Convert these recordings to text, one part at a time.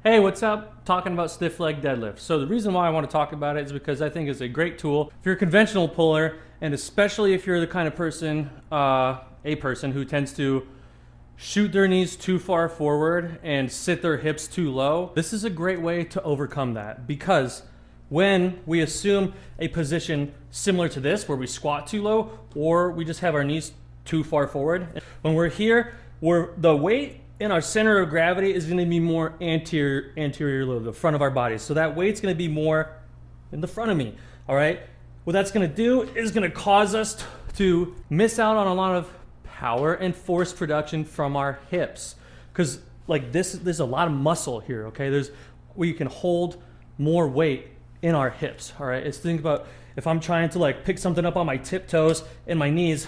Hey, what's up? Talking about stiff leg deadlift. So the reason why I want to talk about it is because I think it's a great tool. If you're a conventional puller, and especially if you're the kind of person, a person who tends to shoot their knees too far forward and sit their hips too low, this is a great way to overcome that. Because when we assume a position similar to this, where we squat too low, or we just have our knees too far forward, when we're here, the weight in our center of gravity is going to be more anterior, the front of our bodies. So that weight's going to be more in the front of me. All right. What that's going to do is going to cause us to miss out on a lot of power and force production from our hips, because like there's a lot of muscle here. Okay, we can hold more weight in our hips. All right. It's think about if I'm trying to like pick something up on my tiptoes and my knees.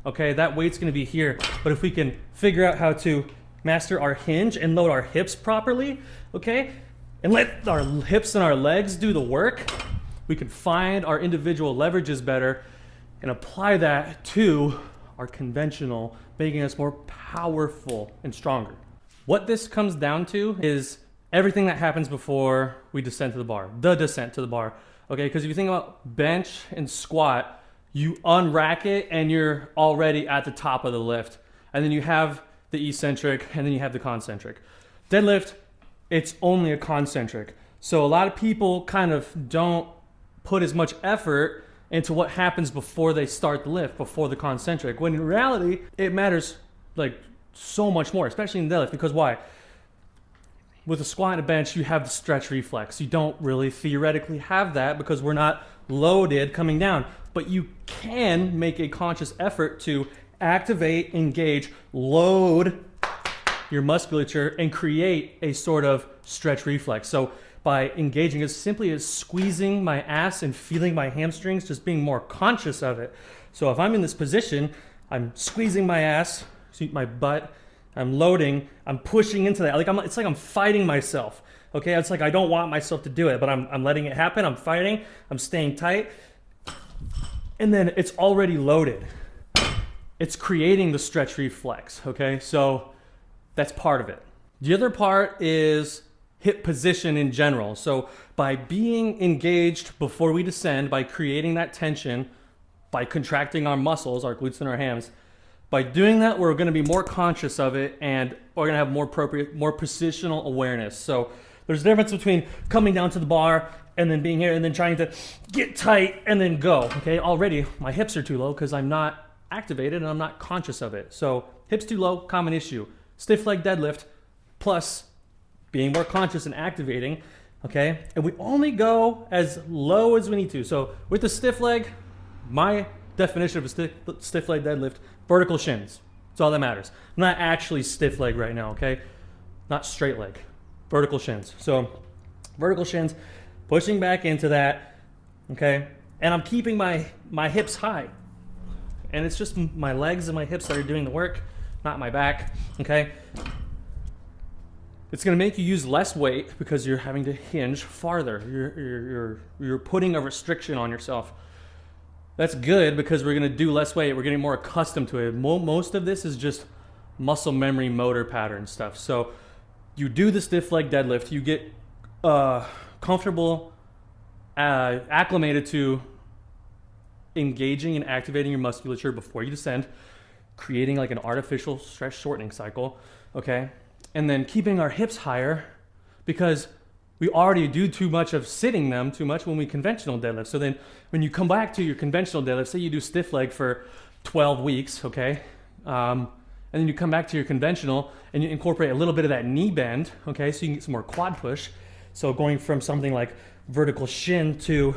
Okay, that weight's going to be here. But if we can figure out how to master our hinge and load our hips properly, okay, and let our hips and our legs do the work, we can find our individual leverages better and apply that to our conventional, making us more powerful and stronger. What this comes down to is everything that happens before we descend to the bar, the descent to the bar, okay? Because if you think about bench and squat, you unrack it and you're already at the top of the lift. And then you have the eccentric, and then you have the concentric. Deadlift, it's only a concentric. So a lot of people kind of don't put as much effort into what happens before they start the lift, before the concentric, when in reality, it matters like so much more, especially in deadlift, because why? With a squat and a bench, you have the stretch reflex. You don't really theoretically have that because we're not loaded coming down, but you can make a conscious effort to activate, engage, load your musculature and create a sort of stretch reflex. So by engaging as simply as squeezing my ass and feeling my hamstrings, just being more conscious of it. So if I'm in this position, I'm squeezing my ass, my butt, I'm loading, I'm pushing into that. It's like I'm fighting myself. Okay, it's like I don't want myself to do it, but I'm letting it happen. I'm fighting, I'm staying tight. And then it's already loaded. It's creating the stretch reflex, okay? So that's part of it. The other part is hip position in general. So by being engaged before we descend, by creating that tension, by contracting our muscles, our glutes and our hams, by doing that, we're gonna be more conscious of it and we're gonna have more positional awareness. So there's a difference between coming down to the bar and then being here and then trying to get tight and then go, okay? Already my hips are too low because I'm not activated and I'm not conscious of it. So hips too low, common issue. Stiff leg deadlift plus being more conscious and activating, okay? And we only go as low as we need to. So with the stiff leg, my definition of a stiff leg deadlift, vertical shins. That's all that matters. I'm not actually stiff leg right now, okay? Not straight leg, vertical shins. So vertical shins, pushing back into that, okay? And I'm keeping my hips high. And it's just my legs and my hips that are doing the work, not my back, okay? It's gonna make you use less weight because you're having to hinge farther. You're putting a restriction on yourself. That's good because we're gonna do less weight. We're getting more accustomed to it. Most of this is just muscle memory, motor pattern stuff. So you do the stiff leg deadlift, you get comfortable, acclimated to engaging and activating your musculature before you descend, creating like an artificial stress shortening cycle, okay? And then keeping our hips higher because we already do too much of sitting them too much when we conventional deadlift. So then when you come back to your conventional deadlift, say you do stiff leg for 12 weeks, okay? And then you come back to your conventional and you incorporate a little bit of that knee bend, okay? So you can get some more quad push. So going from something like vertical shin to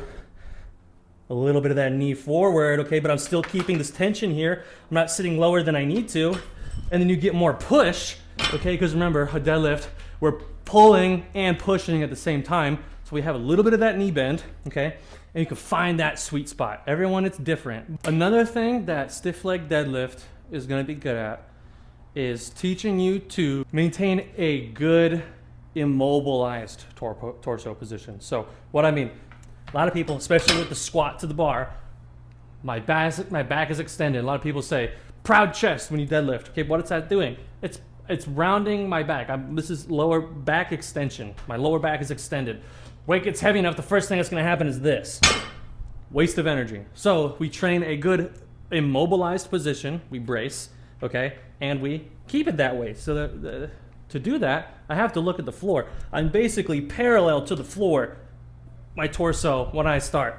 a little bit of that knee forward, okay, but I'm still keeping this tension here. I'm not sitting lower than I need to. And then you get more push, okay, because remember, a deadlift, we're pulling and pushing at the same time. So we have a little bit of that knee bend, okay, and you can find that sweet spot. Everyone, it's different. Another thing that stiff leg deadlift is gonna be good at is teaching you to maintain a good immobilized torso position. So what I mean, a lot of people, especially with the squat to the bar, my back is extended. A lot of people say, proud chest when you deadlift. Okay, what is that doing? It's It's rounding my back. This is lower back extension. My lower back is extended. Weight gets heavy enough, the first thing that's gonna happen is this. Waste of energy. So we train a good immobilized position, we brace, okay, and we keep it that way. So to do that, I have to look at the floor. I'm basically parallel to the floor, my torso, when I start.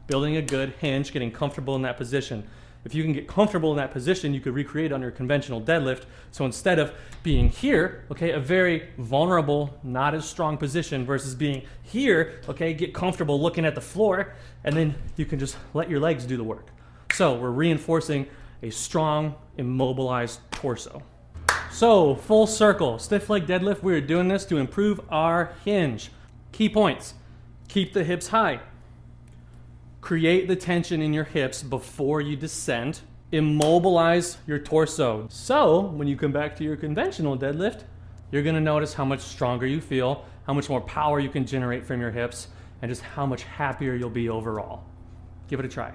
Building a good hinge, getting comfortable in that position. If you can get comfortable in that position, you could recreate on your conventional deadlift. So instead of being here, okay, a very vulnerable, not as strong position versus being here, okay, get comfortable looking at the floor, and then you can just let your legs do the work. So we're reinforcing a strong, immobilized torso. So full circle, stiff leg deadlift, we're doing this to improve our hinge. Key points: keep the hips high. Create the tension in your hips before you descend. Immobilize your torso. So when you come back to your conventional deadlift, you're gonna notice how much stronger you feel, how much more power you can generate from your hips, and just how much happier you'll be overall. Give it a try.